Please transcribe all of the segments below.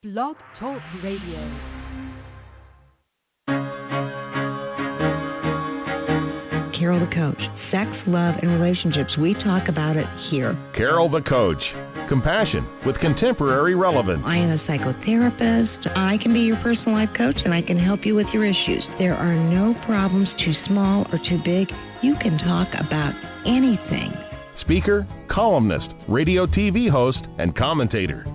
Blog Talk Radio. Carol the Coach. Sex, love, and relationships. We talk about it here. Carol the Coach. Compassion with contemporary relevance. I am a psychotherapist. I can be your personal life coach, and I can help you with your issues. There are no problems too small or too big. You can talk about anything. Speaker, columnist, radio TV host, and commentator.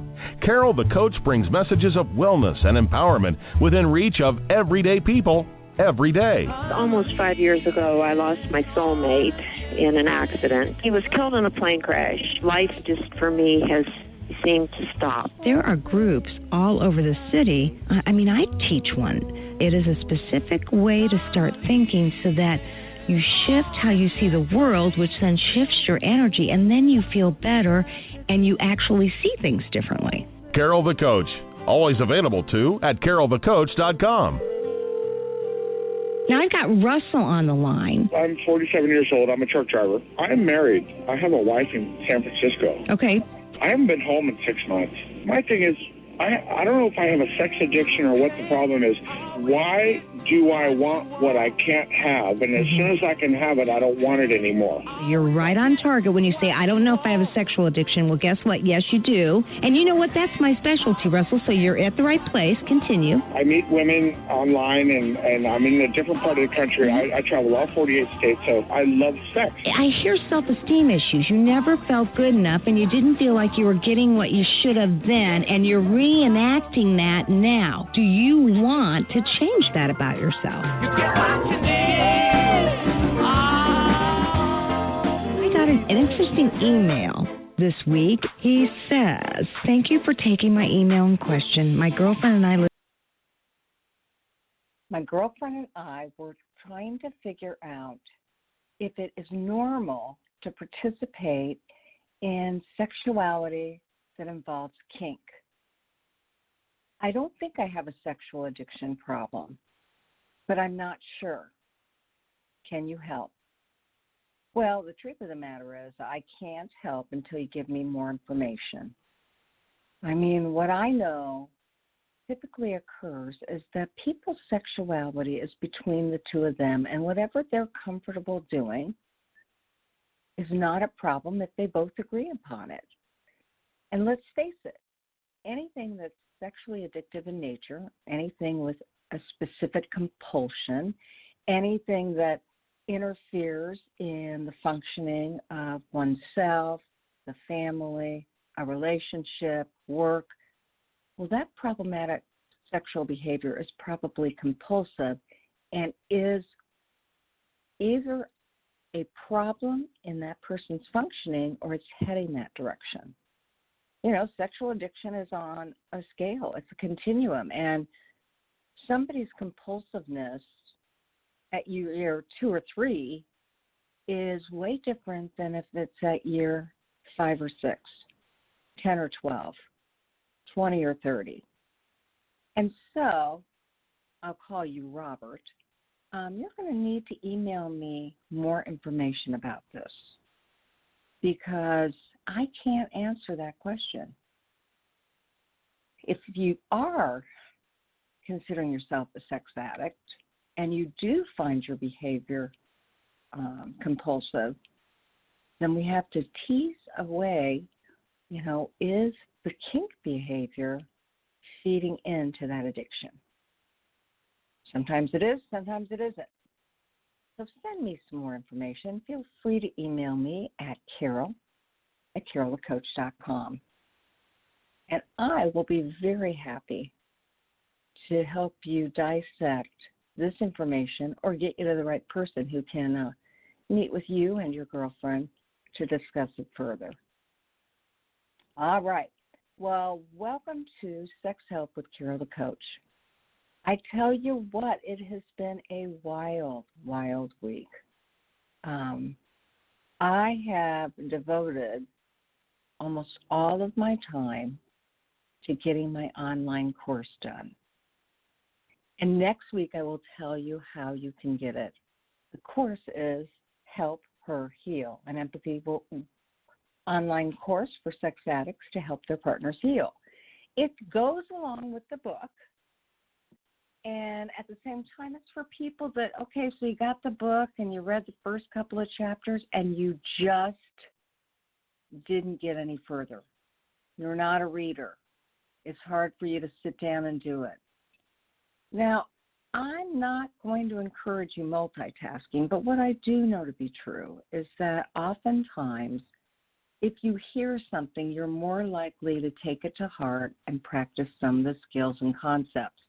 Carol the Coach brings messages of wellness and empowerment within reach of everyday people every day. Almost 5 years ago, I lost my soulmate in an accident. He was killed in a plane crash. Life just, for me, has seemed to stop. There are groups all over the city. I teach one. It is a specific way to start thinking so that you shift how you see the world, which then shifts your energy, and then you feel better and you actually see things differently. Carol the Coach. Always available, too, at carolthecoach.com. Now, I've got Russell on the line. I'm 47 years old. I'm a truck driver. I'm married. I have a wife in San Francisco. Okay. I haven't been home in 6 months. My thing is, I don't know if I have a sex addiction or what the problem is. Why do I want what I can't have? And as soon as I can have it, I don't want it anymore. You're right on target when you say, I don't know if I have a sexual addiction. Well, guess what? Yes, you do. And you know what? That's my specialty, Russell, so you're at the right place. Continue. I meet women online, and I'm in a different part of the country. I travel all 48 states, so I love sex. I hear self-esteem issues. You never felt good enough, and you didn't feel like you were getting what you should have then, and you're reenacting that now. Do you want to change that about yourself? I got an interesting email this week. He says, thank you for taking my email in question. My girlfriend and I were trying to figure out if it is normal to participate in sexuality that involves kink. I don't think I have a sexual addiction problem, but I'm not sure. Can you help? Well, the truth of the matter is I can't help until you give me more information. What I know typically occurs is that people's sexuality is between the two of them, and whatever they're comfortable doing is not a problem if they both agree upon it. And let's face it, anything that's sexually addictive in nature, anything with a specific compulsion, anything that interferes in the functioning of oneself, the family, a relationship, work, well, that problematic sexual behavior is probably compulsive and is either a problem in that person's functioning or it's heading that direction. Sexual addiction is on a scale. It's a continuum. And somebody's compulsiveness at year 2 or 3 is way different than if it's at year 5 or 6, 10 or 12, 20 or 30. And so I'll call you Robert. You're going to need to email me more information about this because I can't answer that question. If you are considering yourself a sex addict and you do find your behavior compulsive, then we have to tease away, is the kink behavior feeding into that addiction? Sometimes it is, sometimes it isn't. So send me some more information. Feel free to email me at carolthecoach.com. And I will be very happy to help you dissect this information or get you to the right person who can meet with you and your girlfriend to discuss it further. All right. Well, welcome to Sex Help with Carol the Coach. I tell you what, it has been a wild, wild week. I have devoted almost all of my time to getting my online course done. And next week I will tell you how you can get it. The course is Help Her Heal, an empathy online course for sex addicts to help their partners heal. it goes along with the book. And at the same time, it's for people that, okay, so you got the book and you read the first couple of chapters and you just didn't get any further. You're not a reader. It's hard for you to sit down and do it. Now, I'm not going to encourage you multitasking, but what I do know to be true is that oftentimes, if you hear something, you're more likely to take it to heart and practice some of the skills and concepts.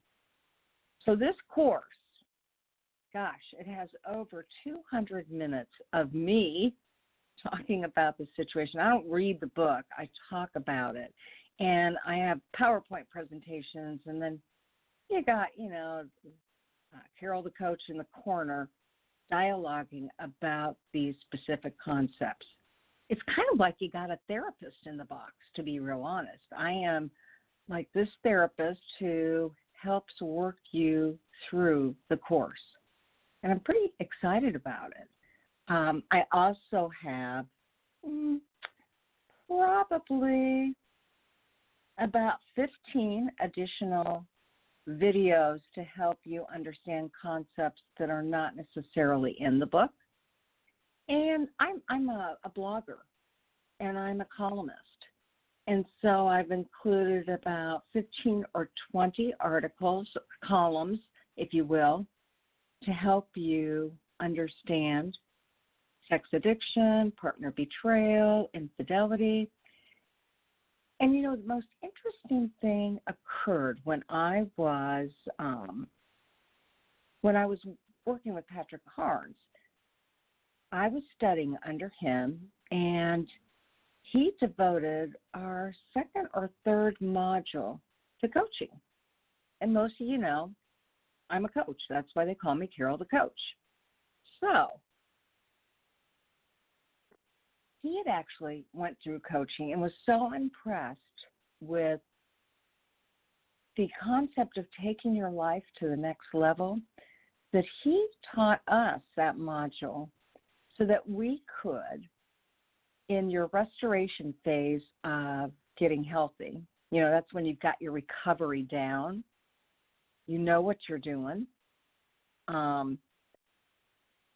So this course, gosh, it has over 200 minutes of me talking about the situation. I don't read the book. I talk about it. And I have PowerPoint presentations, and then you got, Carol the coach in the corner dialoguing about these specific concepts. It's kind of like you got a therapist in the box, to be real honest. I am like this therapist who helps work you through the course. And I'm pretty excited about it. I also have probably about 15 additional videos to help you understand concepts that are not necessarily in the book. And I'm a blogger, and I'm a columnist. And so I've included about 15 or 20 articles, columns, if you will, to help you understand sex addiction, partner betrayal, infidelity. And, the most interesting thing occurred when I was working with Patrick Carnes. I was studying under him, and he devoted our second or third module to coaching. And most of you know, I'm a coach. That's why they call me Carol the Coach. So he had actually went through coaching and was so impressed with the concept of taking your life to the next level that he taught us that module so that we could, in your restoration phase of getting healthy, that's when you've got your recovery down, you know what you're doing,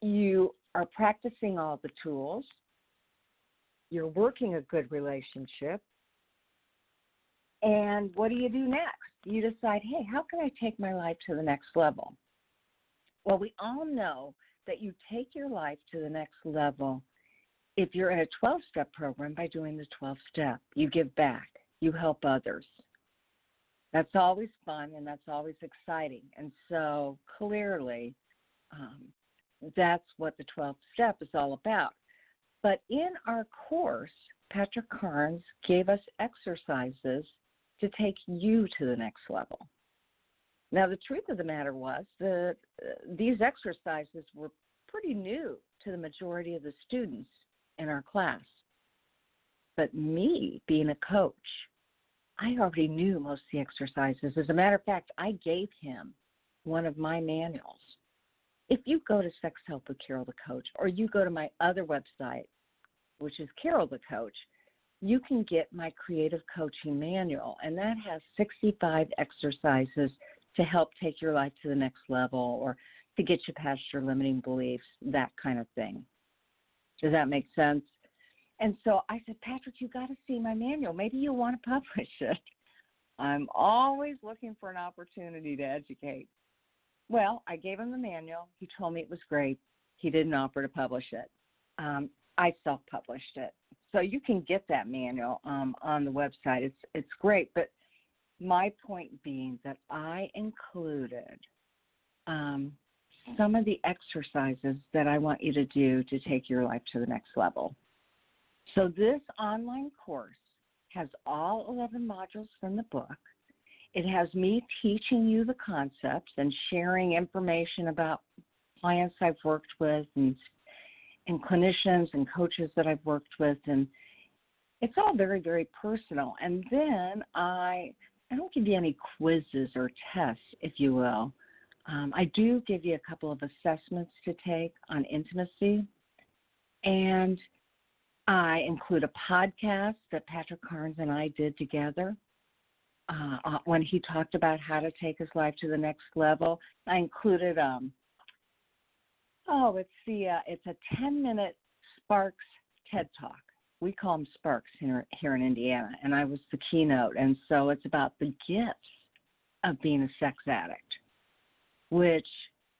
you are practicing all the tools, you're working a good relationship, and what do you do next? You decide, hey, how can I take my life to the next level? Well, we all know that you take your life to the next level if you're in a 12-step program by doing the 12-step. You give back. You help others. That's always fun, and that's always exciting. And so clearly that's what the 12th step is all about. But in our course, Patrick Carnes gave us exercises to take you to the next level. Now, the truth of the matter was that these exercises were pretty new to the majority of the students in our class. But me, being a coach, I already knew most of the exercises. As a matter of fact, I gave him one of my manuals. If you go to Sex Help with Carol the Coach, or you go to my other website, which is Carol the Coach, you can get my creative coaching manual, and that has 65 exercises to help take your life to the next level or to get you past your limiting beliefs, that kind of thing. Does that make sense? And so I said, Patrick, you got to see my manual. Maybe you want to publish it. I'm always looking for an opportunity to educate. Well, I gave him the manual. He told me it was great. He didn't offer to publish it. I self-published it. So you can get that manual on the website. It's great. But my point being that I included some of the exercises that I want you to do to take your life to the next level. So this online course has all 11 modules from the book. It has me teaching you the concepts and sharing information about clients I've worked with and clinicians and coaches that I've worked with. And it's all very, very personal. And then I don't give you any quizzes or tests, if you will. I do give you a couple of assessments to take on intimacy. And I include a podcast that Patrick Carnes and I did together. when he talked about how to take his life to the next level. I included it's a 10-minute Sparks TED Talk. We call them Sparks here in Indiana, and I was the keynote. And so it's about the gifts of being a sex addict, which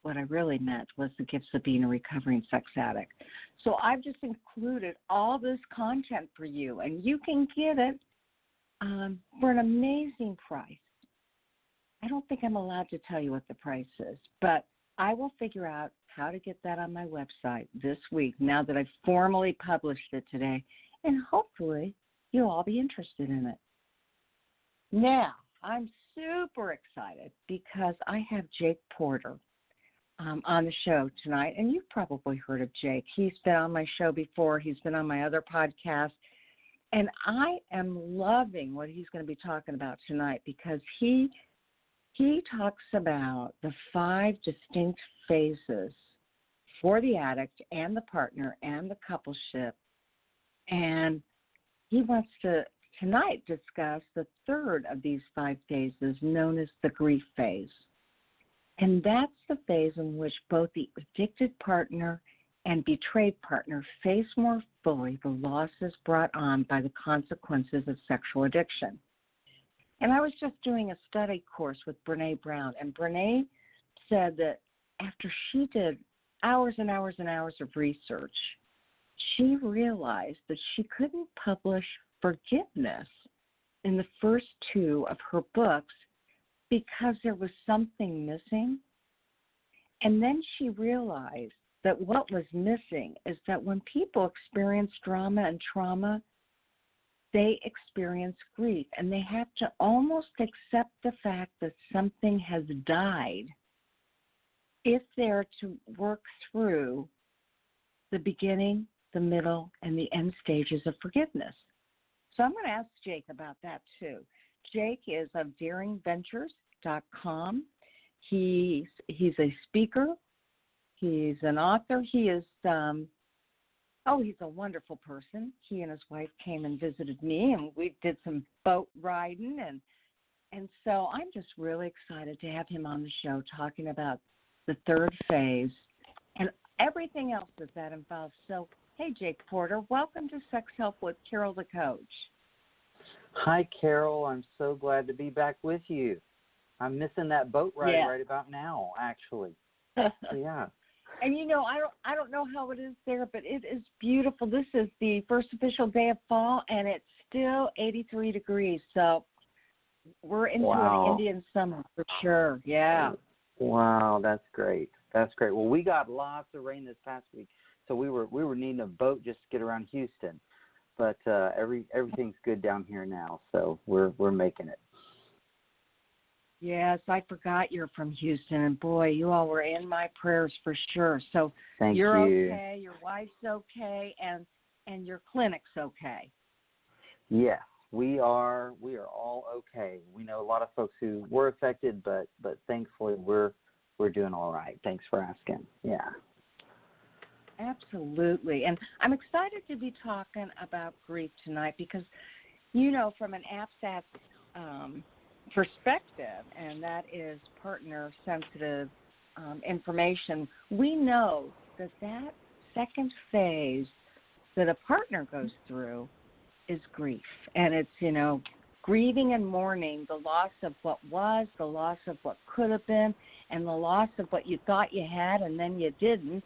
what I really meant was the gifts of being a recovering sex addict. So I've just included all this content for you, and you can get it for an amazing price. I don't think I'm allowed to tell you what the price is, but I will figure out how to get that on my website this week now that I've formally published it today, and hopefully you'll all be interested in it. Now, I'm super excited because I have Jake Porter on the show tonight, and you've probably heard of Jake. He's been on my show before. He's been on my other podcast, and I am loving what he's going to be talking about tonight because he talks about the 5 distinct phases for the addict and the partner and the coupleship, and he wants to tonight discuss the third of these 5 phases known as the grief phase. And that's the phase in which both the addicted partner and betrayed partner face more fully the losses brought on by the consequences of sexual addiction. And I was just doing a study course with Brene Brown, and Brene said that after she did hours and hours and hours of research, she realized that she couldn't publish forgiveness in the first 2 of her books because there was something missing. And then she realized that what was missing is that when people experience drama and trauma, they experience grief, and they have to almost accept the fact that something has died if they're to work through the beginning, the middle, and the end stages of forgiveness. So I'm going to ask Jake about that too. Jake is of daringventures.com. He's a speaker. He's an author. He is he's a wonderful person. He and his wife came and visited me, and we did some boat riding, and so I'm just really excited to have him on the show talking about the third phase and everything else that involves. So, hey, Jake Porter, welcome to Sex Help with Carol the Coach. Hi, Carol. I'm so glad to be back with you. I'm missing that boat ride right about now, actually. Yeah. And I don't know how it is there, but it is beautiful. This is the first official day of fall, and it's still 83 degrees. So we're into an Indian summer for sure. Yeah. Wow, that's great. That's great. Well, we got lots of rain this past week, so we were needing a boat just to get around Houston. But everything's good down here now, so we're making it. Yes, I forgot you're from Houston, and boy, you all were in my prayers for sure. So you're okay, your wife's okay, and your clinic's okay. Yes, we are all okay. We know a lot of folks who were affected, but thankfully we're doing all right. Thanks for asking. Yeah. Absolutely. And I'm excited to be talking about grief tonight because, from an APSAT perspective, and that is partner-sensitive information, we know that second phase that a partner goes through is grief. And it's, grieving and mourning the loss of what was, the loss of what could have been, and the loss of what you thought you had and then you didn't.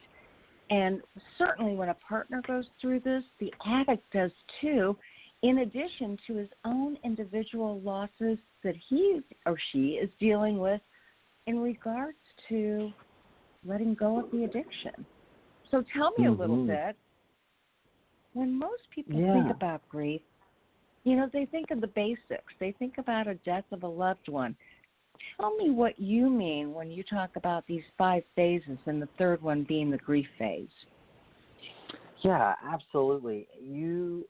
And certainly when a partner goes through this, the addict does too, in addition to his own individual losses that he or she is dealing with in regards to letting go of the addiction. So tell me a little bit, when most people think about grief, they think of the basics. They think about a death of a loved one. Tell me what you mean when you talk about these 5 phases and the third one being the grief phase. Yeah, absolutely. You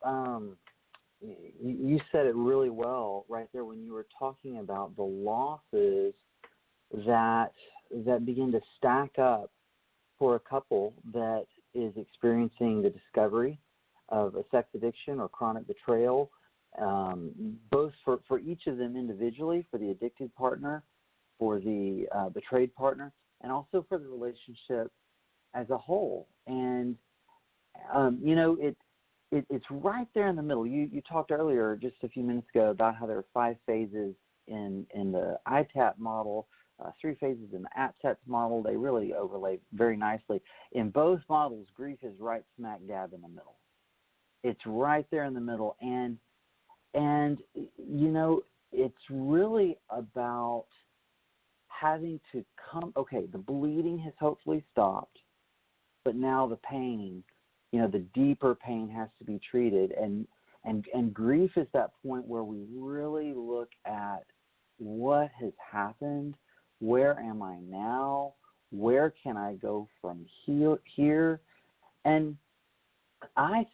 said it really well right there when you were talking about the losses that begin to stack up for a couple that is experiencing the discovery of a sex addiction or chronic betrayal, both for each of them individually, for the addicted partner, for the betrayed partner, and also for the relationship as a whole. And, it's right there in the middle. You talked earlier just a few minutes ago about how there are 5 phases in the ITAP model, 3 phases in the APTAPS model. They really overlay very nicely. In both models, grief is right smack dab in the middle. It's right there in the middle. And it's really about having to the bleeding has hopefully stopped, but now the pain, the deeper pain has to be treated. And grief is that point where we really look at what has happened, where am I now, where can I go from here? And I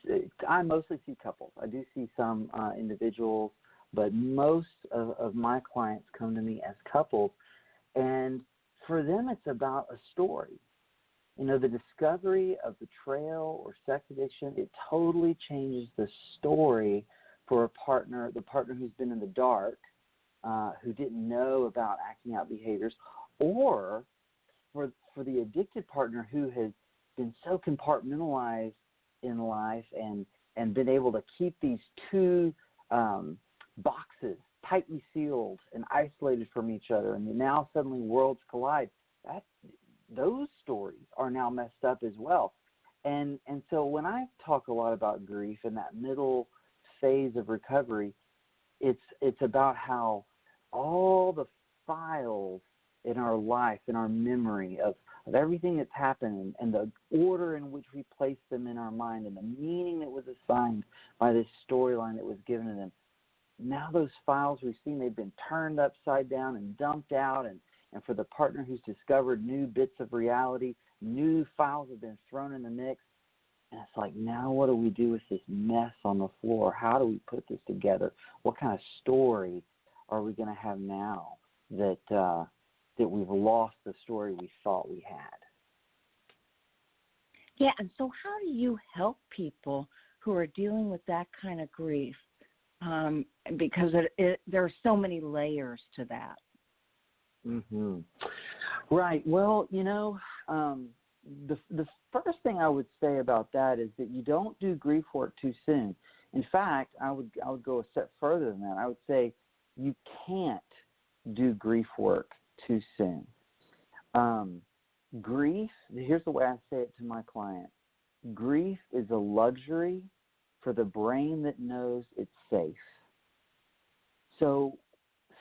mostly see couples. I do see some individuals, but most of my clients come to me as couples. And for them, it's about a story. The discovery of betrayal or sex addiction, it totally changes the story for the partner who's been in the dark, who didn't know about acting out behaviors, or for the addicted partner who has been so compartmentalized in life and been able to keep these 2 boxes tightly sealed and isolated from each other, and now suddenly worlds collide. Those stories are now messed up as well. And so when I talk a lot about grief in that middle phase of recovery, it's about how all the files in our life, in our memory of everything that's happened and the order in which we place them in our mind and the meaning that was assigned by this storyline that was given to them. Now those files we've seen, they've been turned upside down and dumped out, and for the partner who's discovered new bits of reality, new files have been thrown in the mix. And it's like, now what do we do with this mess on the floor? How do we put this together? What kind of story are we going to have now that we've lost the story we thought we had? Yeah, and so how do you help people who are dealing with that kind of grief? Because there are so many layers to that. Mm-hmm. Right. Well, the first thing I would say about that is that you don't do grief work too soon. In fact, I would go a step further than that. I would say you can't do grief work too soon. Grief, here's the way I say it to my client. Grief is a luxury for the brain that knows it's safe. So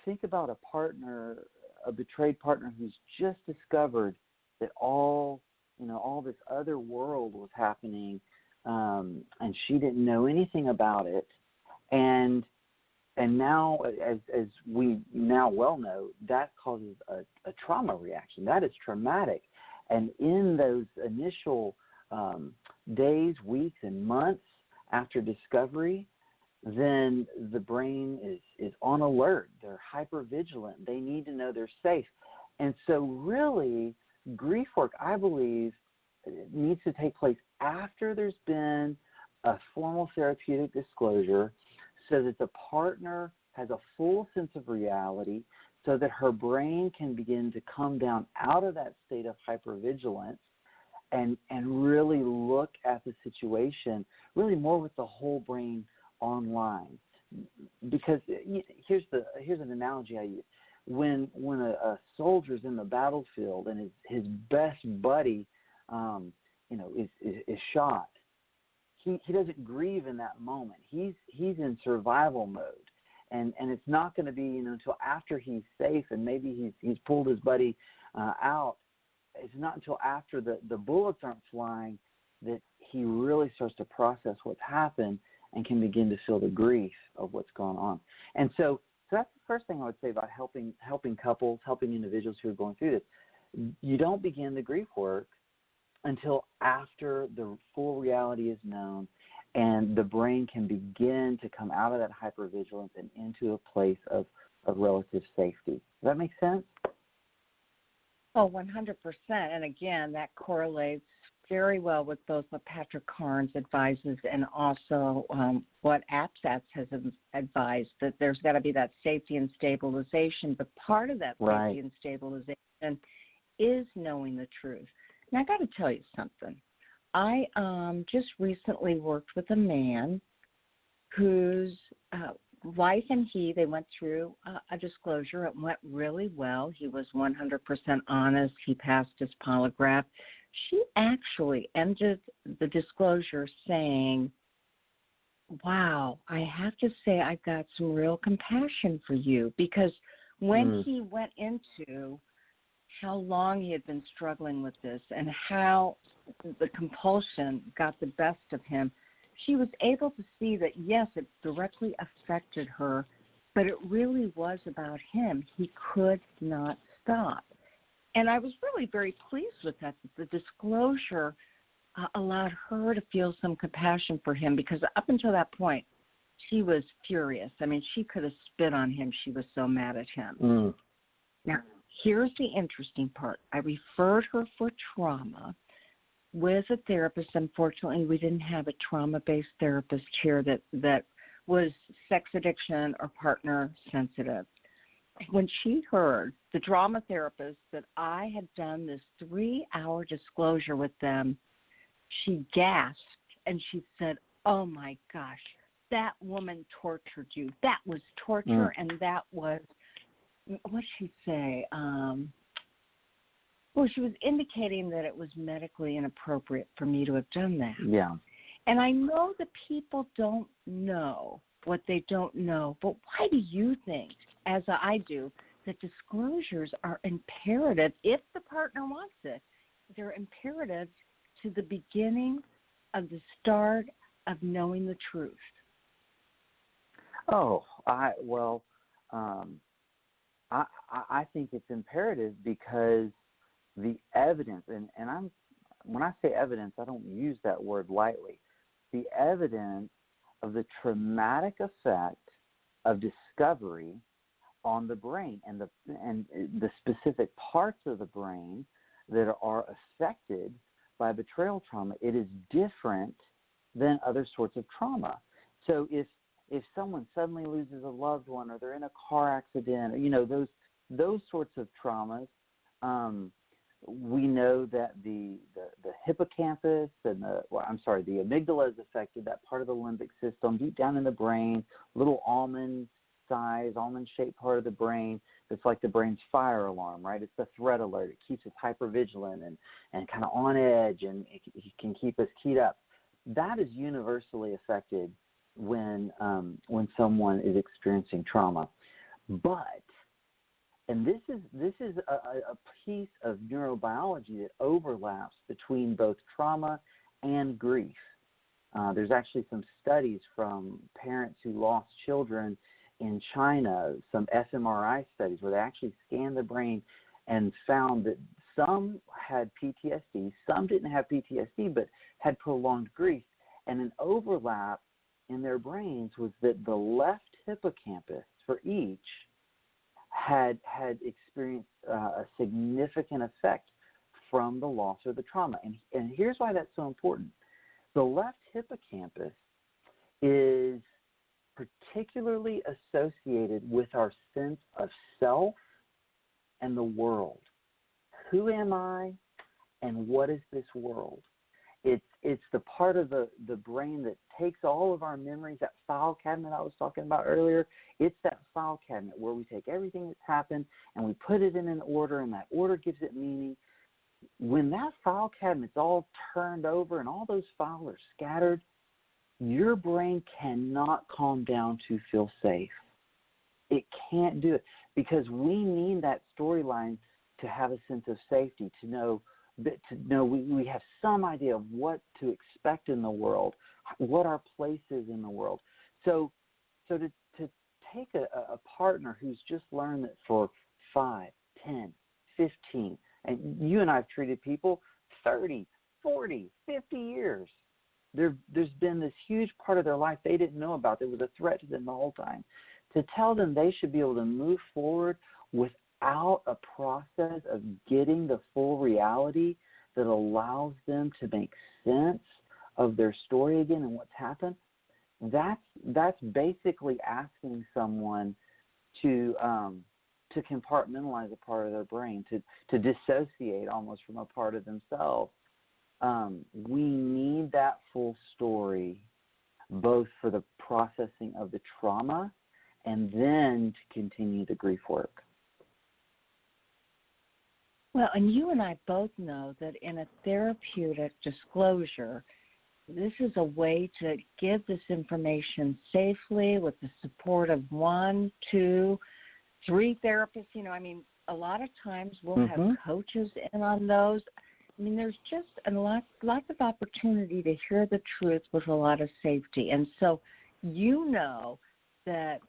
think about a betrayed partner who's just discovered that all this other world was happening, and she didn't know anything about it. And now, as we now well know, that causes a trauma reaction. That is traumatic. And in those initial days, weeks, and months after discovery, then the brain is on alert. They're hypervigilant. They need to know they're safe. And so really, grief work, I believe, needs to take place after there's been a formal therapeutic disclosure, so that the partner has a full sense of reality, so that her brain can begin to come down out of that state of hypervigilance and really look at the situation really more with the whole brain online. Because here's an analogy I use. When a soldier's in the battlefield and his best buddy is shot, he doesn't grieve in that moment. He's in survival mode, and it's not going to be until after he's safe and maybe he's pulled his buddy out. It's not until after the bullets aren't flying that he really starts to process what's happened and can begin to feel the grief of what's going on. And so that's the first thing I would say about helping couples, helping individuals who are going through this. You don't begin the grief work until after the full reality is known and the brain can begin to come out of that hypervigilance and into a place of relative safety. Does that make sense? Oh, 100%. And again, that correlates very well with both what Patrick Carnes advises and also what APSATS has advised, that there's got to be that safety and stabilization. But part of that safety and stabilization is knowing the truth. Now, I got to tell you something. I just recently worked with a man whose wife and they went through a disclosure. It went really well. He was 100% honest. He passed his polygraph. She actually ended the disclosure saying, wow, I have to say I've got some real compassion for you, because when he went into how long he had been struggling with this and how the compulsion got the best of him, she was able to see that, yes, it directly affected her, but it really was about him. He could not stop. And I was really very pleased with that the disclosure allowed her to feel some compassion for him, because up until that point, she was furious. I mean, she could have spit on him. She was so mad at him. Now, here's the interesting part. I referred her for trauma with a therapist. Unfortunately, we didn't have a trauma-based therapist here that was sex addiction or partner sensitive. When she heard, the drama therapist, that I had done this 3-hour disclosure with them, she gasped and she said, oh my gosh, that woman tortured you. That was torture, and that was, what did she say? Well, she was indicating that it was medically inappropriate for me to have done that. Yeah. And I know that people don't know what they don't know, but why do you think, as I do, that disclosures are imperative if the partner wants it? They're imperative to the beginning of the start of knowing the truth. Oh, I think it's imperative because the evidence, and when I say evidence, I don't use that word lightly. The evidence of the traumatic effect of discovery on the brain and the specific parts of the brain that are affected by betrayal trauma, it is different than other sorts of trauma. So if someone suddenly loses a loved one, or they're in a car accident, or, those sorts of traumas, we know that the hippocampus and the amygdala is affected, that part of the limbic system deep down in the brain, little almond-shaped part of the brain. It's like the brain's fire alarm, right? It's the threat alert. It keeps us hypervigilant and kind of on edge, and it can keep us keyed up. That is universally affected when someone is experiencing trauma. But, and this is a piece of neurobiology that overlaps between both trauma and grief. There's actually some studies from parents who lost children in China, some fMRI studies where they actually scanned the brain and found that some had PTSD, some didn't have PTSD, but had prolonged grief. And an overlap in their brains was that the left hippocampus for each had experienced a significant effect from the loss or the trauma. And here's why that's so important. The left hippocampus is particularly associated with our sense of self and the world. Who am I and what is this world? It's the part of the brain that takes all of our memories, that file cabinet I was talking about earlier. It's that file cabinet where we take everything that's happened and we put it in an order, and that order gives it meaning. When that file cabinet's all turned over and all those files are scattered, your brain cannot calm down to feel safe. It can't do it because we need that storyline to have a sense of safety, to know we have some idea of what to expect in the world, what our place is in the world. So to take a partner who's just learned that for 5, 10, 15, and you and I have treated people 30, 40, 50 years. There's been this huge part of their life they didn't know about that was a threat to them the whole time. To tell them they should be able to move forward without a process of getting the full reality that allows them to make again and what's happened, that's basically asking someone to compartmentalize a part of their brain, to dissociate almost from a part of themselves. We need that full story, both for the processing of the trauma and then to continue the grief work. Well, and you and I both know that in a therapeutic disclosure, this is a way to give this information safely with the support of 1, 2, 3 therapists. You know, I mean, a lot of times we'll have coaches in on those. I mean, there's just lots of opportunity to hear the truth with a lot of safety. And so you know that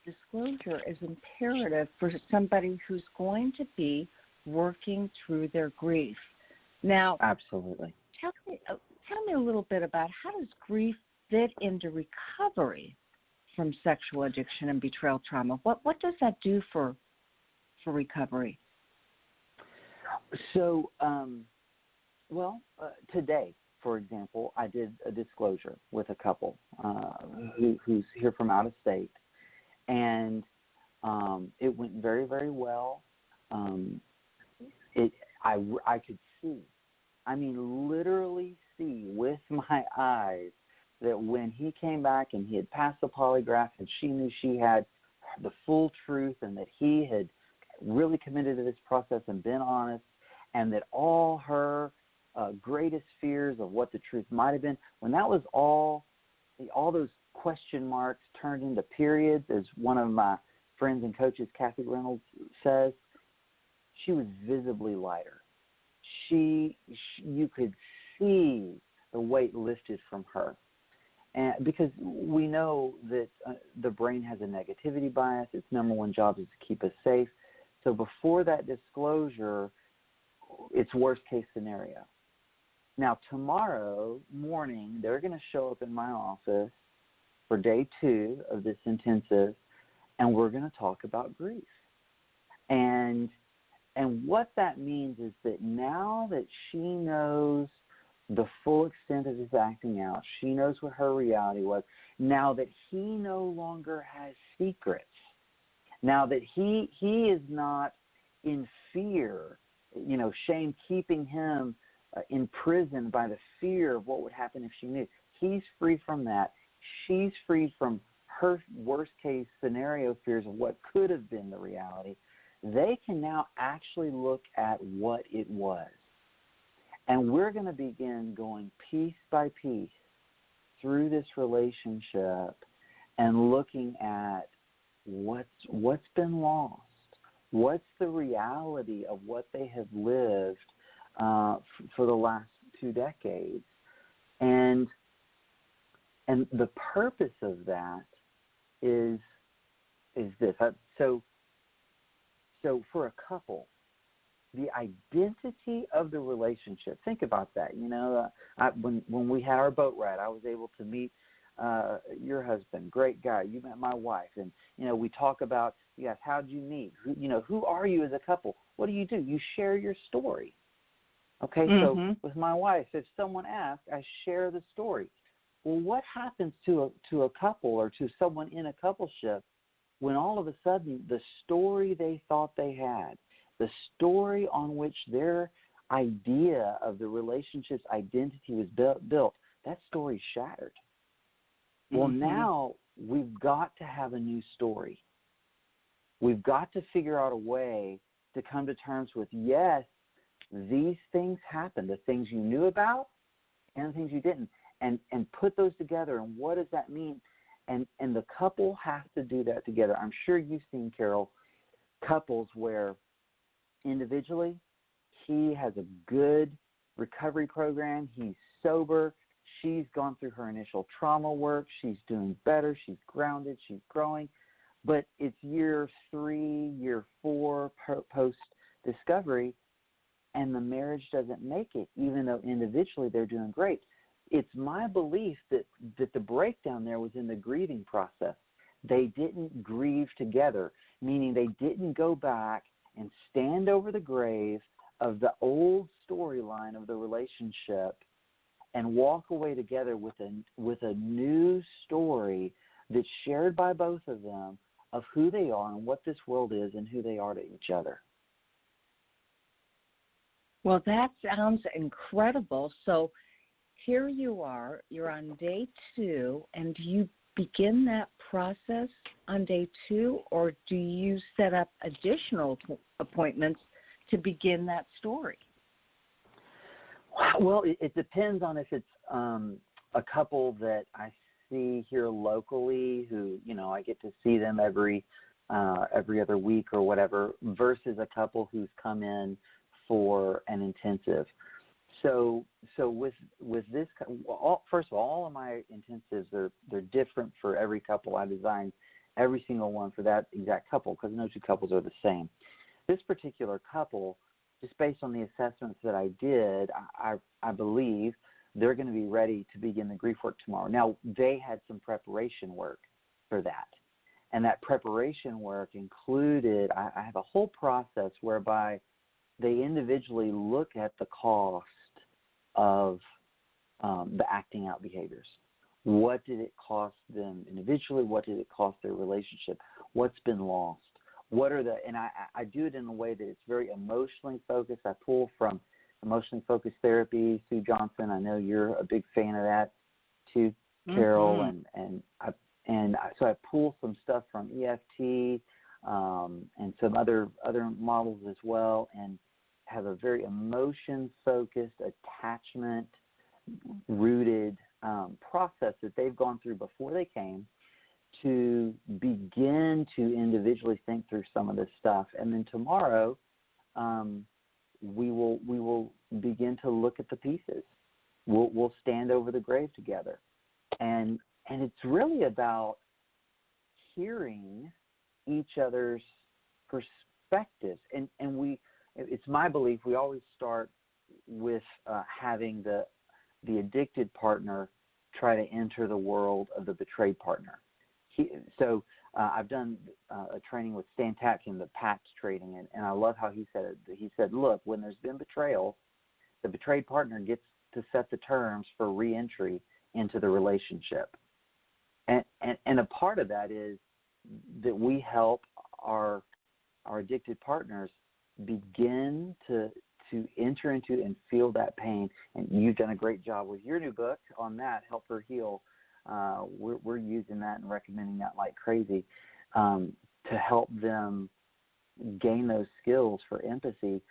disclosure is imperative for somebody who's going to be working through their grief. Now, absolutely. Tell me a little bit about how does grief fit into recovery from sexual addiction and betrayal trauma? What does that do for recovery? So, today, for example, I did a disclosure with a couple who's here from out of state, and it went very, very well. I could see, I mean, literally see with my eyes that when he came back and he had passed the polygraph and she knew she had the full truth and that he had really committed to this process and been honest, and that all her greatest fears of what the truth might have been, when that was all those question marks turned into periods, as one of my friends and coaches, Kathy Reynolds, says, she was visibly lighter. You could see the weight lifted from her. And because we know that the brain has a negativity bias, its number one job is to keep us safe. So before that disclosure, it's worst case scenario. Now, tomorrow morning, they're going to show up in my office for day 2 of this intensive, and we're going to talk about grief. And what that means is that now that she knows the full extent of his acting out, she knows what her reality was, now that he no longer has secrets, now that he is not in fear, shame keeping him imprisoned by the fear of what would happen if she knew. He's free from that. She's free from her worst case scenario fears of what could have been the reality. They can now actually look at what it was. And we're going to begin going piece by piece through this relationship and looking at what's been lost, what's the reality of what they have lived for the last 2 decades. And the purpose of that is this. So for a couple, the identity of the relationship, think about that. When we had our boat ride, I was able to meet your husband, great guy. You met my wife. And, we talk about, yes, how did you meet? Who are you as a couple? What do? You share your story. Okay, So with my wife, if someone asks, I share the story. Well, what happens to a couple or to someone in a coupleship when all of a sudden the story they thought they had, the story on which their idea of the relationship's identity was built, that story's shattered. Well, now we've got to have a new story. We've got to figure out a way to come to terms with, yes, these things happened, the things you knew about and the things you didn't, and put those together. And what does that mean? And the couple has to do that together. I'm sure you've seen, Carol, couples where individually he has a good recovery program, he's sober, she's gone through her initial trauma work, she's doing better, she's grounded, she's growing, but it's year 3, year 4 post-discovery, and the marriage doesn't make it, even though individually they're doing great. It's my belief that the breakdown there was in the grieving process. They didn't grieve together, meaning they didn't go back and stand over the grave of the old storyline of the relationship and walk away together with a new story that's shared by both of them of who they are and what this world is and who they are to each other. Well, that sounds incredible. So here you are, you're on day 2, and do you begin that process on day 2, or do you set up additional appointments to begin that story? Well, it depends on if it's a couple that I see here locally who, I get to see them every other week or whatever, versus a couple who's come in for an intensive. So with this, first of all of my intensives, they're different for every couple. I designed every single one for that exact couple because no two couples are the same. This particular couple, just based on the assessments that I did, I believe they're going to be ready to begin the grief work tomorrow. Now, they had some preparation work for that. And that preparation work included, I have a whole process whereby they individually look at the cost of the acting out behaviors. What did it cost them individually? What did it cost their relationship? What's been lost? And I do it in a way that it's very emotionally focused. I pull from emotionally focused therapy. Sue Johnson, I know you're a big fan of that too, Carol. Mm-hmm. So I pull some stuff from EFT and some other models as well, and have a very emotion-focused, attachment-rooted process that they've gone through before they came to begin to individually think through some of this stuff. And then tomorrow we will begin to look at the pieces. We'll stand over the grave together. And it's really about hearing each other's perspectives. And it's my belief we always start with having the addicted partner try to enter the world of the betrayed partner. So I've done a training with Stan Tatkin, the PACT training, and I love how he said it. He said, look, when there's been betrayal, the betrayed partner gets to set the terms for reentry into the relationship. And a part of that is that we help our addicted partners begin to enter into and feel that pain. And you've done a great job with your new book on that, Help Her Heal. We're using that and recommending that like crazy to help them gain those skills for empathy,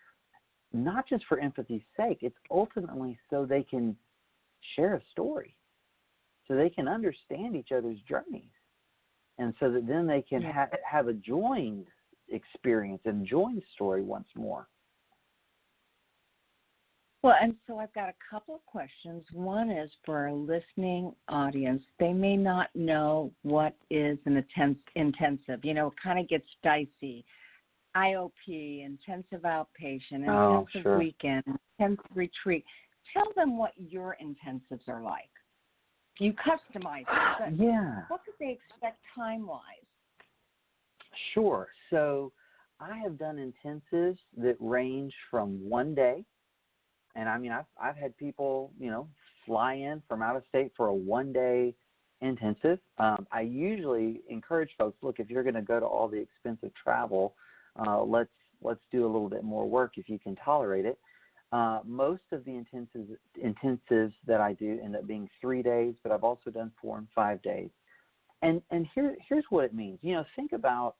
not just for empathy's sake. It's ultimately so they can share a story, so they can understand each other's journeys, and so that then they can have a joined experience and joined story once more. Well, and so I've got a couple of questions. One is for our listening audience. They may not know what is an intensive. It kind of gets dicey. IOP, intensive outpatient, intensive weekend, intensive retreat. Tell them what your intensives are like. You customize it, but what could they expect time-wise? Sure. So I have done intensives that range from 1 day. And I mean, I've had people, fly in from out of state for a 1-day intensive. I usually encourage folks, look, if you're going to go to all the expensive travel, let's do a little bit more work if you can tolerate it. Most of the intensives that I do end up being 3 days, but I've also done 4 and 5 days. And here's what it means. Think about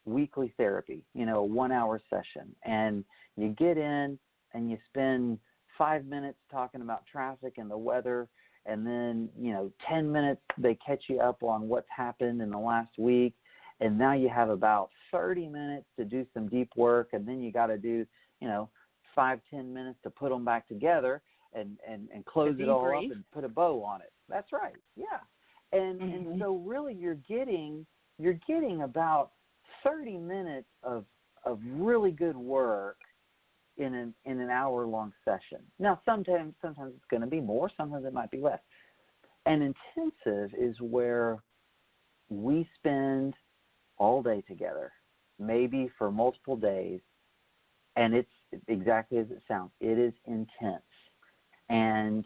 weekly therapy, a 1-hour session, and you get in and you spend 5 minutes talking about traffic and the weather, and then 10 minutes they catch you up on what's happened in the last week, and now you have about 30 minutes to do some deep work, and then you got to do 5-10 minutes to put them back together and close it all up and put a bow on it. That's right. Yeah. And so really you're getting about 30 minutes of really good work in an hour-long session. Now, sometimes it's going to be more, sometimes it might be less. An intensive is where we spend all day together, maybe for multiple days, and it's exactly as it sounds. It is intense. And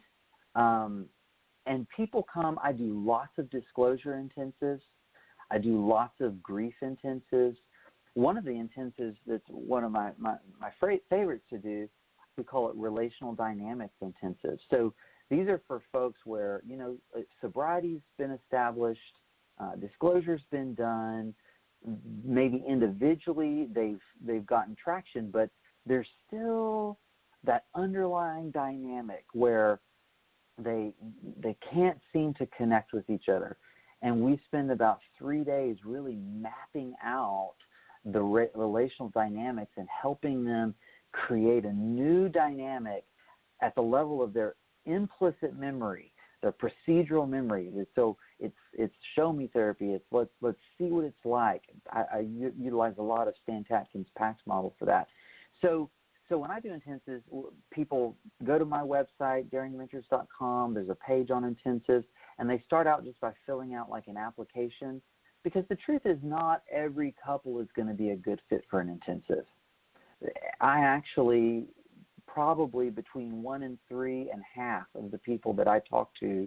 And people come. I do lots of disclosure intensives. I do lots of grief intensives. One of the intensives that's one of my favorites to do, we call it relational dynamics intensive. So these are for folks where, sobriety's been established, disclosure's been done, maybe individually they've gotten traction, but there's still that underlying dynamic where they can't seem to connect with each other. And we spend about 3 days really mapping out the relational dynamics and helping them create a new dynamic at the level of their implicit memory, their procedural memory. So it's show me therapy. It's let's see what it's like. I utilize a lot of Stan Tatkin's PACS model for that. So when I do intensives, people go to my website, daringventures.com. There's a page on intensives, and they start out just by filling out like an application, because the truth is not every couple is going to be a good fit for an intensive. I actually, probably between 1 and 3 and half of the people that I talk to,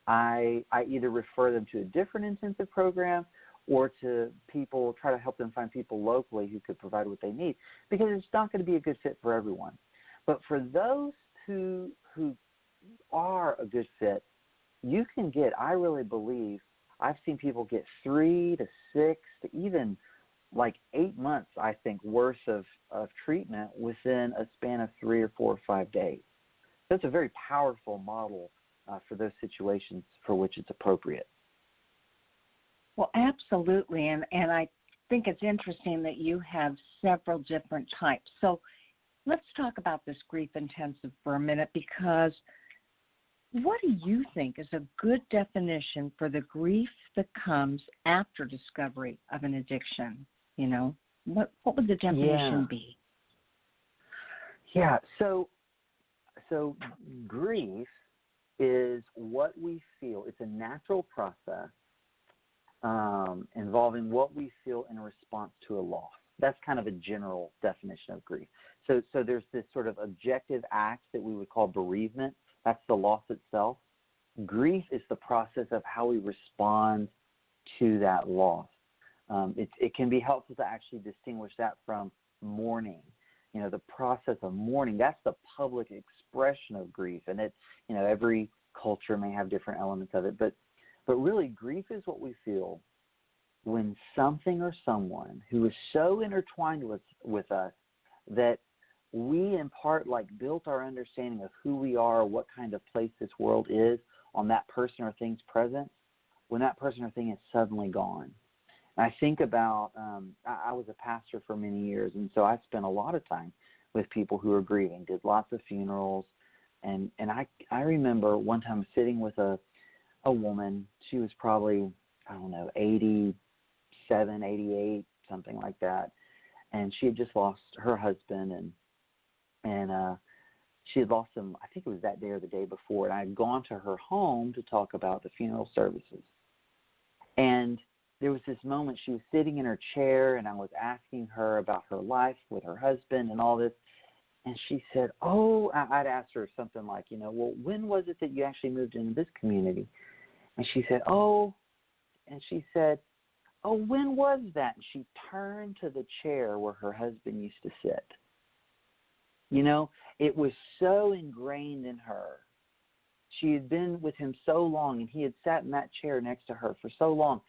I either refer them to a different intensive program or to people, try to help them find people locally who could provide what they need, because it's not going to be a good fit for everyone. But for those who are a good fit, you can get, I really believe, I've seen people get 3 to 6 to even like 8 months, I think, worth of treatment within a span of 3 or 4 or 5 days. That's a very powerful model for those situations for which it's appropriate. Well, absolutely, and I think it's interesting that you have several different types. So let's talk about this grief intensive for a minute, because what do you think is a good definition for the grief that comes after discovery of an addiction? What would the definition be? Yeah, so grief is what we feel. It's a natural process involving what we feel in response to a loss. That's kind of a general definition of grief. So there's this sort of objective act that we would call bereavement. That's the loss itself. Grief is the process of how we respond to that loss. It can be helpful to actually distinguish that from mourning. The process of mourning, that's the public expression of grief. And every culture may have different elements of it. But really, grief is what we feel when something or someone who is so intertwined with us that we, in part, built our understanding of who we are, what kind of place this world is on that person or thing's presence, when that person or thing is suddenly gone. And I think about, I was a pastor for many years, and so I spent a lot of time with people who are grieving, did lots of funerals, and I remember one time sitting with a woman. She was probably, 87, 88, something like that, and she had just lost her husband, and she had lost him, I think it was that day or the day before, and I had gone to her home to talk about the funeral services. And there was this moment, she was sitting in her chair, and I was asking her about her life with her husband and all this, and she said, I'd asked her something like, well, when was it that you actually moved into this community? And she said, when was that? And she turned to the chair where her husband used to sit. It was so ingrained in her. She had been with him so long, and he had sat in that chair next to her for so long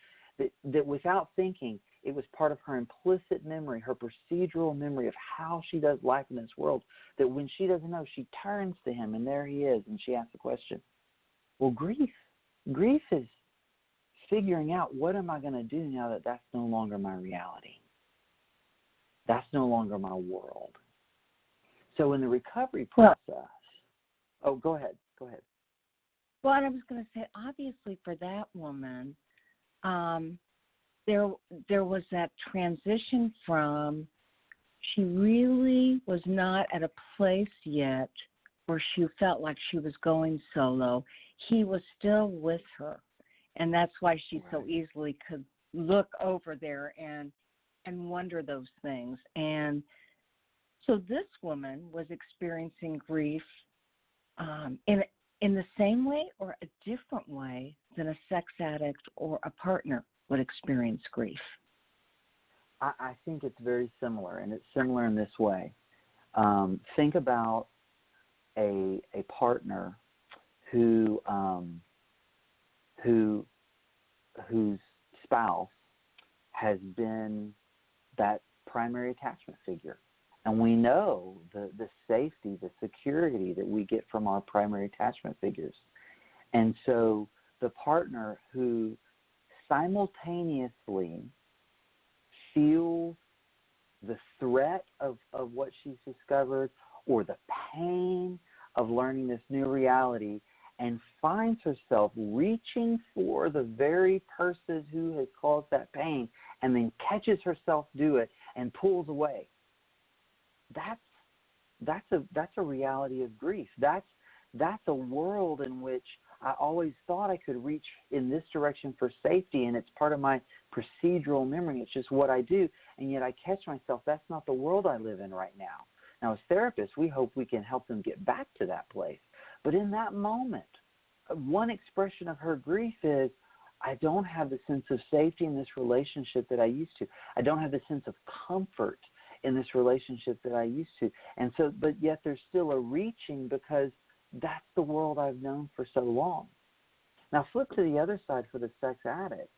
that without thinking, it was part of her implicit memory, her procedural memory of how she does life in this world, that when she doesn't know, she turns to him, and there he is, and she asks the question, well, grief is figuring out, what am I going to do now that that's no longer my reality? That's no longer my world. So in the recovery process, go ahead. Well, and I was going to say, obviously for that woman, there was that transition from, she really was not at a place yet where she felt like she was going solo. He was still with her, and that's why she so easily could look over there and wonder those things. And so this woman was experiencing grief in in the same way or a different way than a sex addict or a partner would experience grief? I think it's very similar, and it's similar in this way. Think about a partner whose spouse has been that primary attachment figure. And we know the safety, the security that we get from our primary attachment figures. And so the partner who simultaneously feels the threat of what she's discovered or the pain of learning this new reality and finds herself reaching for the very person who has caused that pain and then catches herself do it and pulls away. That's a reality of grief. That's a world in which I always thought I could reach in this direction for safety, and it's part of my procedural memory. It's just what I do, and yet I catch myself. That's not the world I live in right now. Now, as therapists, we hope we can help them get back to that place. But in that moment, one expression of her grief is, I don't have the sense of safety in this relationship that I used to. I don't have the sense of comfort in this relationship that I used to. And so, but yet there's still a reaching because that's the world I've known for so long. Now flip to the other side for the sex addict.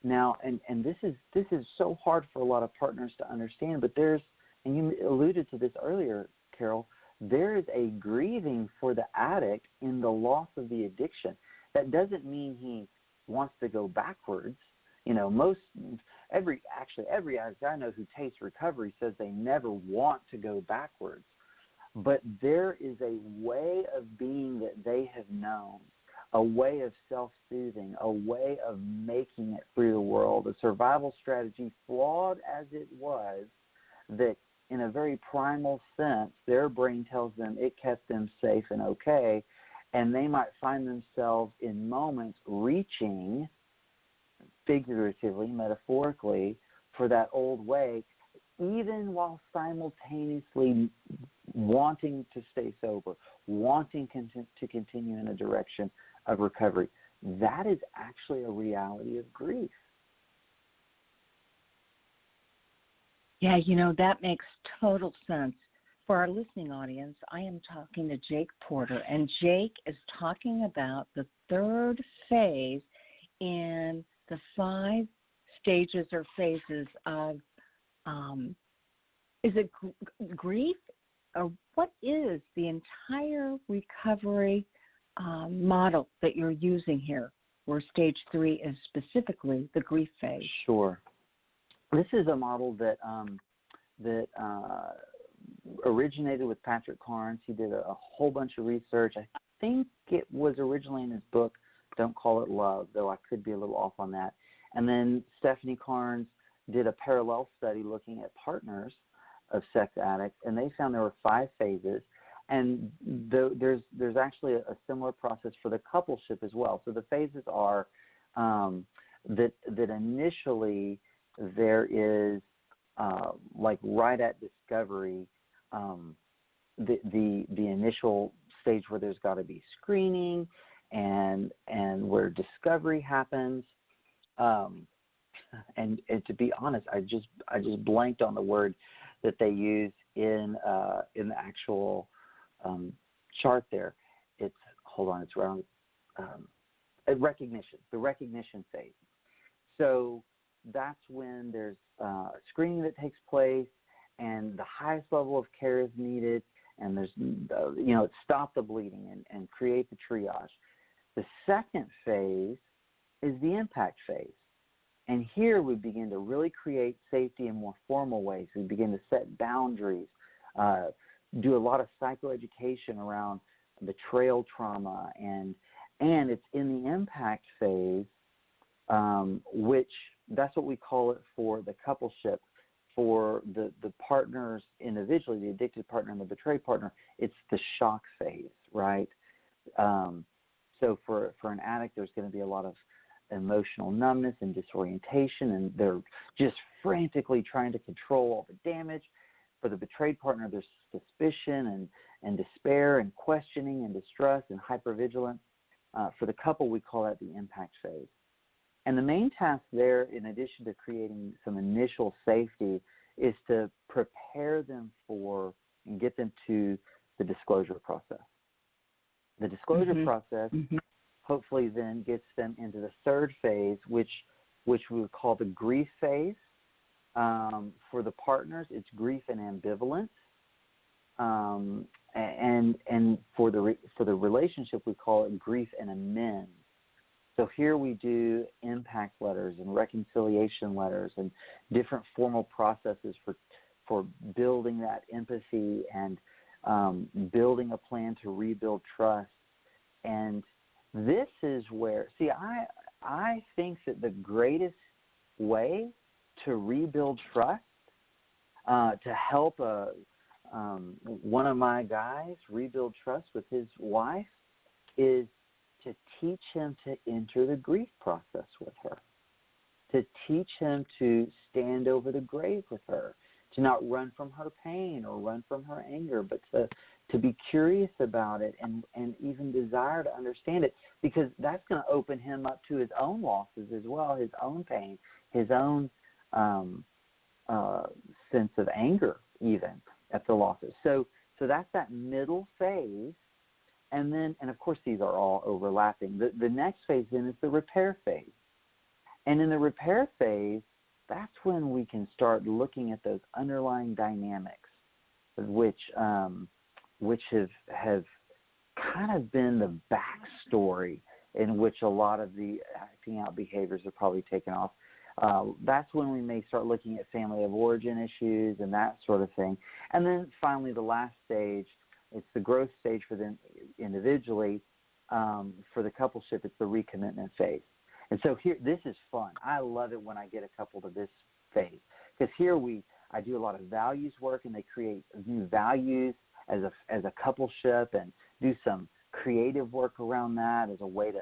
Now, and this is so hard for a lot of partners to understand, but there's, and you alluded to this earlier, Carol, there is a grieving for the addict in the loss of the addiction. That doesn't mean he wants to go backwards. You know, every addict I know who tastes recovery says they never want to go backwards. But there is a way of being that they have known, a way of self-soothing, a way of making it through the world, a survival strategy, flawed as it was, that in a very primal sense, their brain tells them it kept them safe and okay, and they might find themselves in moments reaching, figuratively, metaphorically, for that old way, even while simultaneously wanting to stay sober, wanting to continue in a direction of recovery. That is actually a reality of grief. Yeah, you know, that makes total sense. For our listening audience, I am talking to Jake Porter, and Jake is talking about the third phase in the 5 stages or phases of, is it grief? Or what is the entire recovery model that you're using here, where stage 3 is specifically the grief phase? Sure. This is a model that originated with Patrick Carnes. He did a whole bunch of research. I think it was originally in his book, Don't Call It Love, though I could be a little off on that. And then Stephanie Carnes did a parallel study looking at partners of sex addicts, and they found there were 5 phases. And there's actually a similar process for the coupleship as well. So the phases are that initially there is like right at discovery, the initial stage where there's got to be screening and where discovery happens. And to be honest, I just blanked on the word that they use in the actual chart there. It's around recognition, the recognition phase. So that's when there's screening that takes place, and the highest level of care is needed, and there's stop the bleeding and create the triage. The second phase is the impact phase. And here we begin to really create safety in more formal ways. We begin to set boundaries, do a lot of psychoeducation around betrayal trauma, and it's in the impact phase, which that's what we call it for the coupleship. For the partners individually, the addicted partner and the betrayed partner, it's the shock phase, right? So for an addict, there's going to be a lot of emotional numbness and disorientation, and they're just frantically trying to control all the damage. For the betrayed partner, there's suspicion and despair and questioning and distrust and hypervigilance. For the couple, we call that the impact phase. And the main task there, in addition to creating some initial safety, is to prepare them for and get them to the disclosure process. The disclosure process hopefully then gets them into the third phase, which we would call the grief phase. For the partners, it's grief and ambivalence. And for the relationship, we call it grief and amends. So here we do impact letters and reconciliation letters and different formal processes for building that empathy and building a plan to rebuild trust. And this is where, I think that the greatest way to rebuild trust, to help one of my guys rebuild trust with his wife, is to teach him to enter the grief process with her, to teach him to stand over the grave with her, to not run from her pain or run from her anger, but to be curious about it and even desire to understand it, because that's going to open him up to his own losses as well, his own pain, his own sense of anger even at the losses. So that's that middle phase. And of course, these are all overlapping. The next phase then is the repair phase. And in the repair phase, that's when we can start looking at those underlying dynamics, which have kind of been the backstory in which a lot of the acting out behaviors have probably taken off. That's when we may start looking at family of origin issues and that sort of thing. And then finally, the last stage, it's the growth stage for them individually. For the coupleship, it's the recommitment phase. And so here, this is fun. I love it when I get a couple to this phase, because here I do a lot of values work, and they create new values as a coupleship, and do some creative work around that as a way to,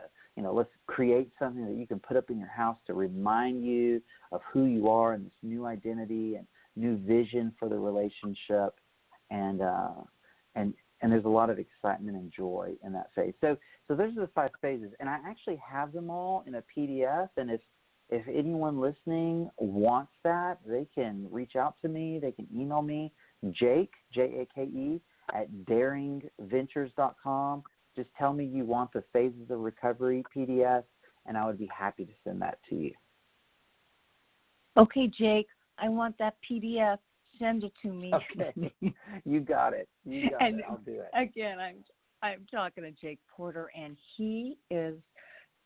let's create something that you can put up in your house to remind you of who you are and this new identity and new vision for the relationship. And there's a lot of excitement and joy in that phase. So those are the 5 phases, and I actually have them all in a PDF. And if anyone listening wants that, they can reach out to me. They can email me, Jake, Jake, @daringventures.com. Just tell me you want the Phases of Recovery PDF, and I would be happy to send that to you. Okay, Jake, I want that PDF. Send it to me. Okay, you got it. I'll do it. Again, I'm talking to Jake Porter, and he is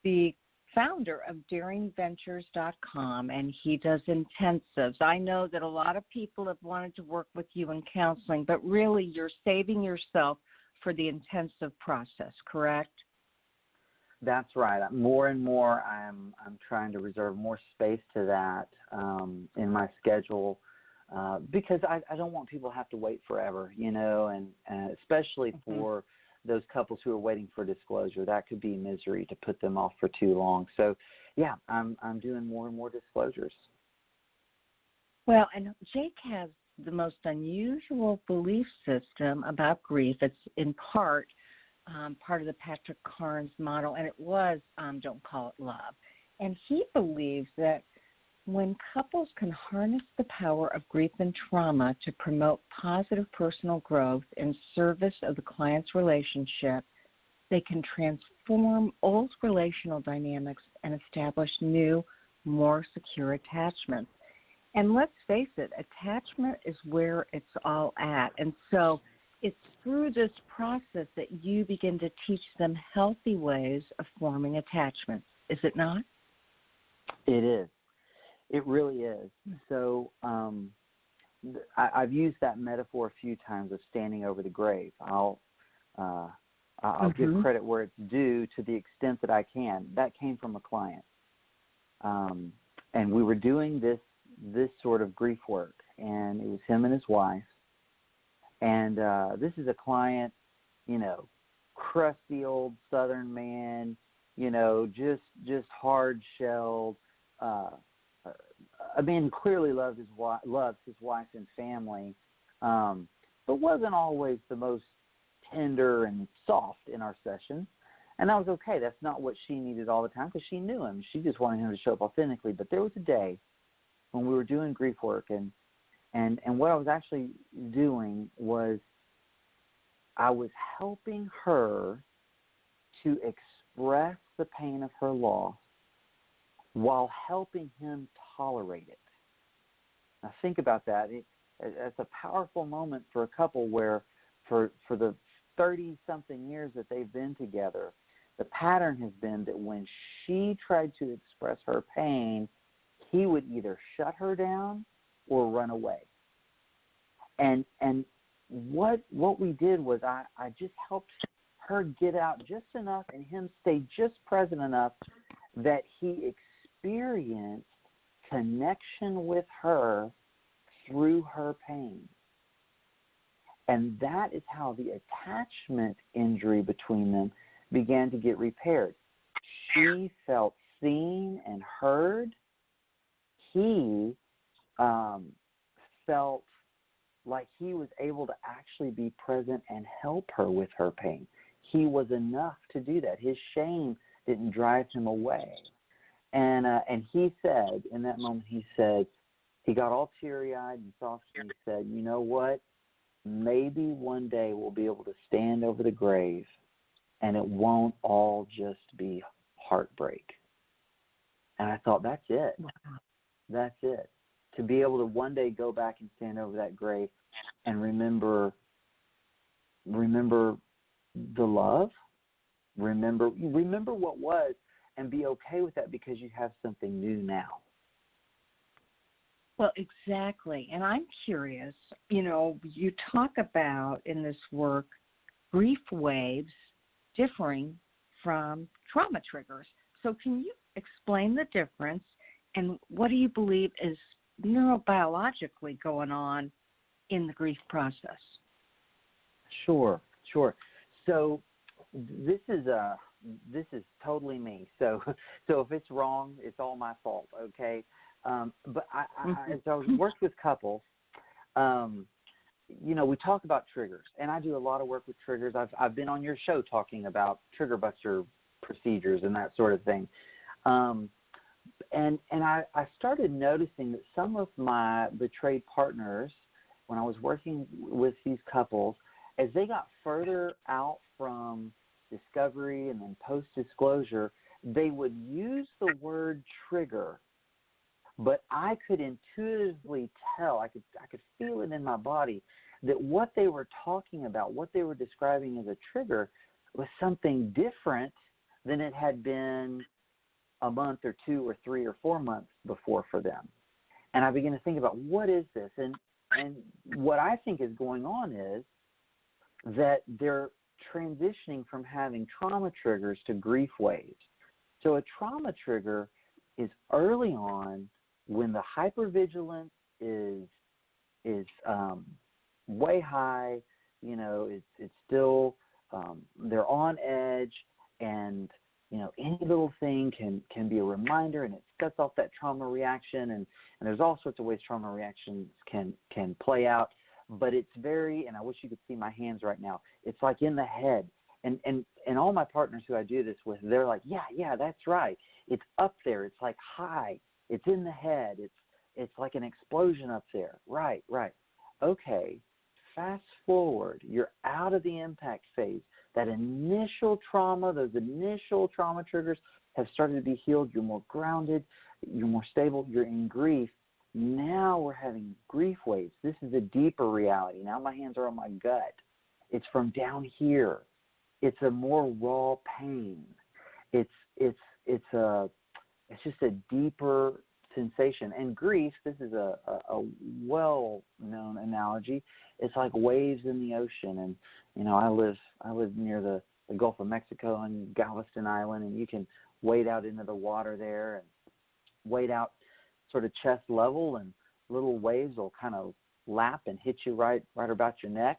the founder of daringventures.com, and he does intensives. I know that a lot of people have wanted to work with you in counseling, but really you're saving yourself for the intensive process, correct? That's right. More and more, I'm trying to reserve more space to that in my schedule. Because I don't want people to have to wait forever, and especially for those couples who are waiting for disclosure. That could be misery to put them off for too long. So, yeah, I'm doing more and more disclosures. Well, and Jake has the most unusual belief system about grief. It's in part of the Patrick Carnes model, and it was Don't Call It Love. And he believes that when couples can harness the power of grief and trauma to promote positive personal growth in service of the client's relationship, they can transform old relational dynamics and establish new, more secure attachments. And let's face it, attachment is where it's all at. And so it's through this process that you begin to teach them healthy ways of forming attachments. Is it not? It is. It really is. So I've used that metaphor a few times of standing over the grave. I'll give credit where it's due to the extent that I can. That came from a client. And we were doing this sort of grief work, and it was him and his wife. And this is a client, crusty old Southern man, just hard-shelled, a man clearly loves his wife and family, but wasn't always the most tender and soft in our sessions. And that was okay. That's not what she needed all the time because she knew him. She just wanted him to show up authentically. But there was a day when we were doing grief work, and what I was actually doing was I was helping her to express the pain of her loss while helping him tolerate it. Now think about that. It's a powerful moment for a couple where for the 30-something years that they've been together, the pattern has been that when she tried to express her pain, he would either shut her down or run away. And what we did was I just helped her get out just enough and him stay just present enough that he experienced connection with her through her pain. And that is how the attachment injury between them began to get repaired. She felt seen and heard. He felt like he was able to actually be present and help her with her pain. He was enough to do that. His shame didn't drive him away. And he said, in that moment, he got all teary-eyed and soft, and he said, you know what? Maybe one day we'll be able to stand over the grave and it won't all just be heartbreak. And I thought, that's it. Wow. That's it. To be able to one day go back and stand over that grave and remember the love, remember what was, and be okay with that because you have something new now. Well, exactly. And I'm curious, you talk about in this work grief waves differing from trauma triggers. So can you explain the difference and what do you believe is neurobiologically going on in the grief process? Sure. So this is totally me. So if it's wrong, it's all my fault, okay? But as I worked with couples, we talk about triggers, and I do a lot of work with triggers. I've been on your show talking about trigger buster procedures and that sort of thing. And I started noticing that some of my betrayed partners, when I was working with these couples, as they got further out from discovery and then post-disclosure, they would use the word trigger, but I could intuitively tell, I could feel it in my body, that what they were talking about, what they were describing as a trigger, was something different than it had been a month or 2 or 3 or 4 months before for them. And I began to think about, what is this? And what I think is going on is that they're transitioning from having trauma triggers to grief waves. So a trauma trigger is early on when the hypervigilance is way high. It's still they're on edge, and any little thing can be a reminder, and it sets off that trauma reaction. And there's all sorts of ways trauma reactions can play out. But it's very, and I wish you could see my hands right now, it's like in the head. And all my partners who I do this with, they're like, yeah, that's right. It's up there. It's like high. It's in the head. It's like an explosion up there. Right. Okay, fast forward. You're out of the impact phase. That initial trauma, those initial trauma triggers have started to be healed. You're more grounded. You're more stable. You're in grief. Now we're having grief waves. This is a deeper reality. Now my hands are on my gut. It's from down here. It's a more raw pain. It's just a deeper sensation. And grief, this is a well-known analogy. It's like waves in the ocean. And I live near the Gulf of Mexico on Galveston Island, and you can wade out into the water there and wade out sort of chest level, and little waves will kind of lap and hit you right about your neck,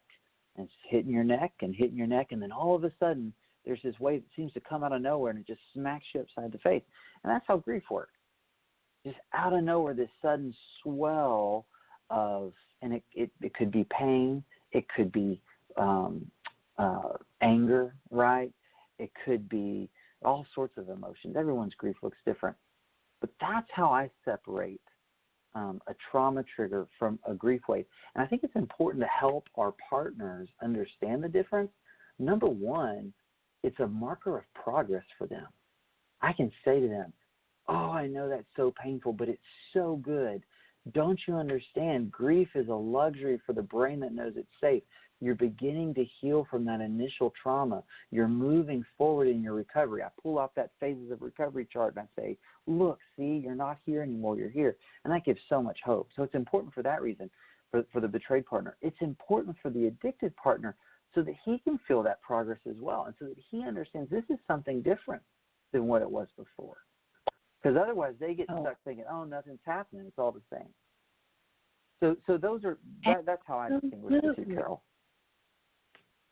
and it's hitting your neck, and then all of a sudden there's this wave that seems to come out of nowhere, and it just smacks you upside the face. And that's how grief works. Just out of nowhere, this sudden swell of and it could be pain, it could be anger, right? It could be all sorts of emotions. Everyone's grief looks different. But that's how I separate a trauma trigger from a grief wave. And I think it's important to help our partners understand the difference. Number one, it's a marker of progress for them. I can say to them, oh, I know that's so painful, but it's so good. Don't you understand? Grief is a luxury for the brain that knows it's safe. You're beginning to heal from that initial trauma. You're moving forward in your recovery. I pull off that phases of recovery chart and I say, look, see, you're not here anymore, you're here. And that gives so much hope. So it's important for that reason, for the betrayed partner. It's important for the addicted partner so that he can feel that progress as well, and so that he understands this is something different than what it was before. Because otherwise they get stuck thinking, oh, nothing's happening, it's all the same. So those are that's how I distinguish the two, Carol.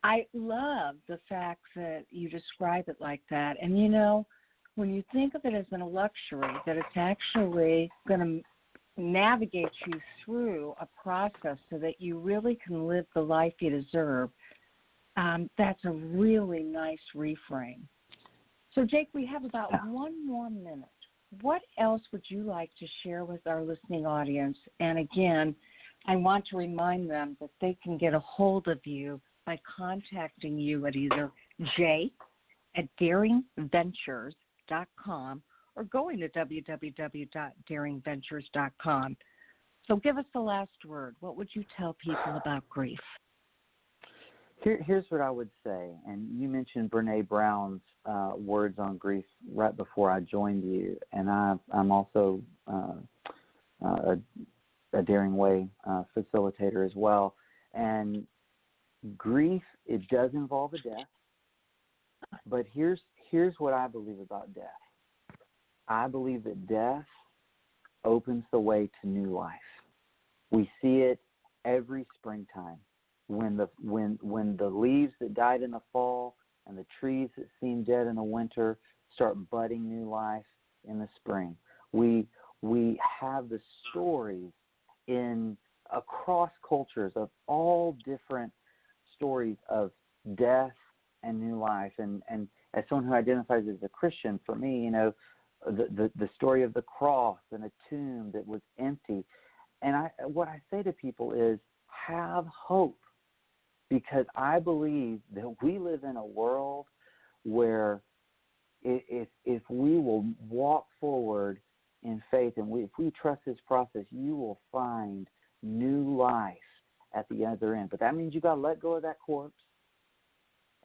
I love the fact that you describe it like that. And, when you think of it as a luxury, that it's actually going to navigate you through a process so that you really can live the life you deserve, that's a really nice reframe. So, Jake, we have about 1 more minute. What else would you like to share with our listening audience? And, again, I want to remind them that they can get a hold of you by contacting you at either jake@daringventures.com or going to www.daringventures.com. So give us the last word. What would you tell people about grief? Here's what I would say, and you mentioned Brene Brown's words on grief right before I joined you, and I'm also a Daring Way facilitator as well. And grief, it does involve a death, but here's what I believe about death. I believe that death opens the way to new life. We see it every springtime when the leaves that died in the fall and the trees that seem dead in the winter start budding new life in the spring. We have the stories across cultures of all different stories of death and new life. And as someone who identifies as a Christian, for me, the story of the cross and a tomb that was empty. And what I say to people is, have hope, because I believe that we live in a world where if we will walk forward in faith and if we trust this process, you will find new life at the other end. But that means you got to let go of that corpse,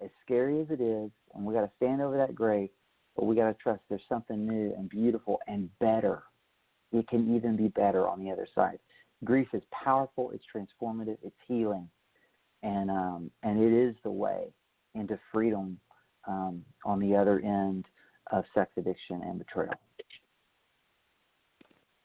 as scary as it is, and we got to stand over that grave, but we got to trust there's something new and beautiful and better. It can even be better on the other side. Grief is powerful, it's transformative, it's healing, and it is the way into freedom on the other end of sex addiction and betrayal.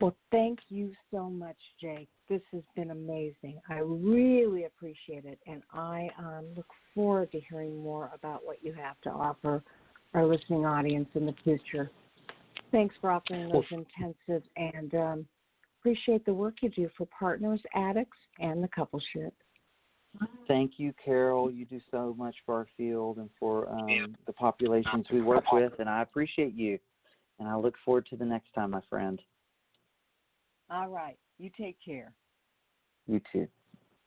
Well, thank you so much, Jake. This has been amazing. I really appreciate it, and I look forward to hearing more about what you have to offer our listening audience in the future. Thanks for offering those intensives, and appreciate the work you do for partners, addicts, and the coupleship. Thank you, Carol. You do so much for our field and for the populations we work with, and I appreciate you. And I look forward to the next time, my friend. All right. You take care. You too.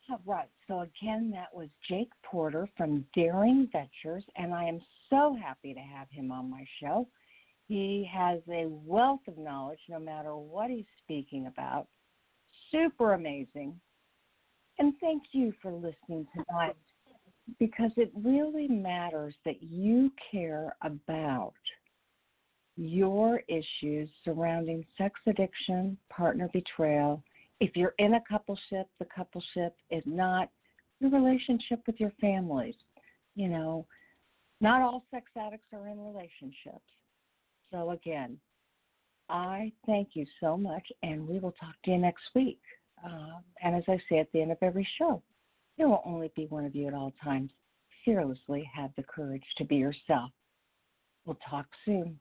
All right. So, again, that was Jake Porter from Daring Ventures, and I am so happy to have him on my show. He has a wealth of knowledge no matter what he's speaking about. Super amazing. And thank you for listening tonight, because it really matters that you care about your issues surrounding sex addiction, partner betrayal. If you're in a coupleship, the coupleship is not the relationship with your families. Not all sex addicts are in relationships. So again, I thank you so much, and we will talk to you next week. And as I say at the end of every show, there will only be one of you at all times. Fearlessly have the courage to be yourself. We'll talk soon.